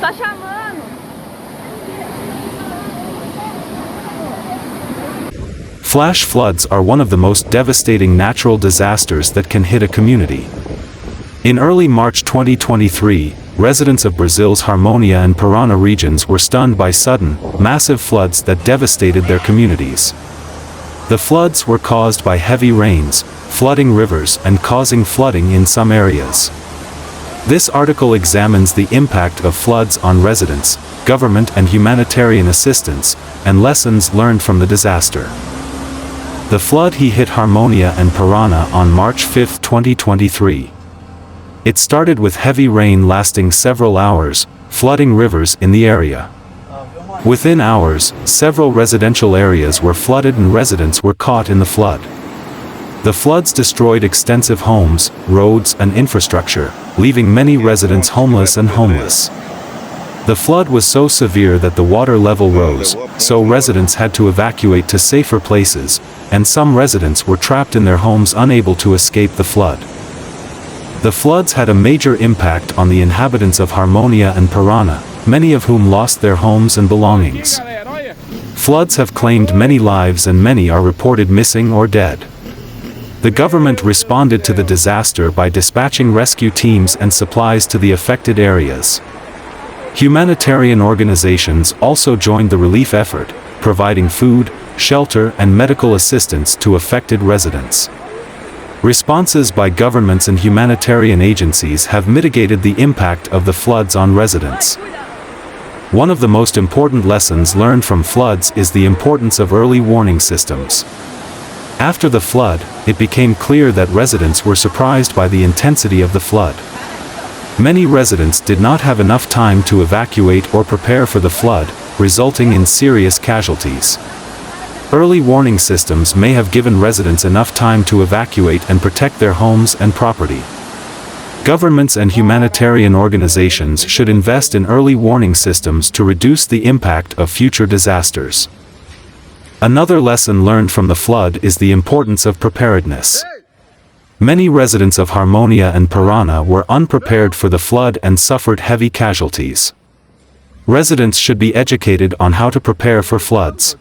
Tá chamando. Flash floods are one of the most devastating natural disasters that can hit a community. In early March 2023, residents of Brazil's Harmonia and Parana regions were stunned by sudden, massive floods that devastated their communities. The floods were caused by heavy rains, flooding rivers and causing flooding in some areas. This article examines the impact of floods on residents, government and humanitarian assistance, and lessons learned from the disaster. The flood hit Harmonia and Parana on March 5, 2023. It started with heavy rain lasting several hours, flooding rivers in the area. Within hours, several residential areas were flooded and residents were caught in the flood. The floods destroyed extensive homes, roads and infrastructure, leaving many residents homeless. The flood was so severe that the water level rose, so residents had to evacuate to safer places, and some residents were trapped in their homes unable to escape the flood. The floods had a major impact on the inhabitants of Harmonia and Parana, many of whom lost their homes and belongings. Floods have claimed many lives and many are reported missing or dead. The government responded to the disaster by dispatching rescue teams and supplies to the affected areas. Humanitarian organizations also joined the relief effort, providing food, shelter and medical assistance to affected residents. Responses by governments and humanitarian agencies have mitigated the impact of the floods on residents. One of the most important lessons learned from floods is the importance of early warning systems. After the flood, it became clear that residents were surprised by the intensity of the flood. Many residents did not have enough time to evacuate or prepare for the flood, resulting in serious casualties. Early warning systems may have given residents enough time to evacuate and protect their homes and property. Governments and humanitarian organizations should invest in early warning systems to reduce the impact of future disasters. Another lesson learned from the flood is the importance of preparedness. Many residents of Harmonia and Parana were unprepared for the flood and suffered heavy casualties. Residents should be educated on how to prepare for floods.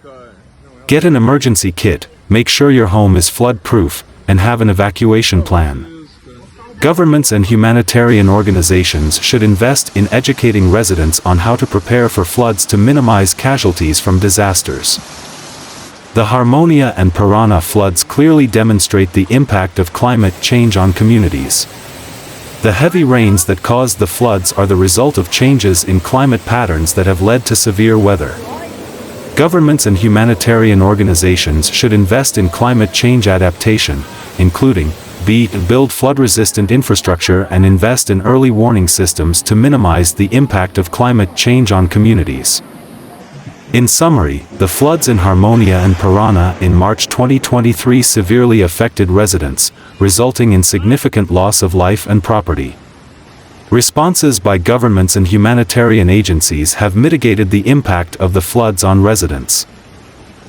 Get an emergency kit, make sure your home is flood-proof, and have an evacuation plan. Governments and humanitarian organizations should invest in educating residents on how to prepare for floods to minimize casualties from disasters. The Harmonia and Parana floods clearly demonstrate the impact of climate change on communities. The heavy rains that caused the floods are the result of changes in climate patterns that have led to severe weather. Governments and humanitarian organizations should invest in climate change adaptation, including build flood-resistant infrastructure and invest in early warning systems to minimize the impact of climate change on communities. In summary, the floods in Harmonia and Parana in March 2023 severely affected residents, resulting in significant loss of life and property. Responses by governments and humanitarian agencies have mitigated the impact of the floods on residents.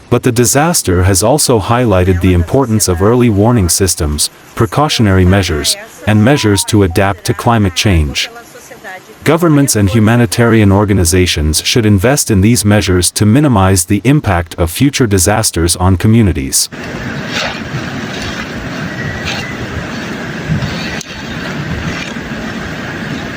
But the disaster has also highlighted the importance of early warning systems, precautionary measures, and measures to adapt to climate change. Governments and humanitarian organizations should invest in these measures to minimize the impact of future disasters on communities.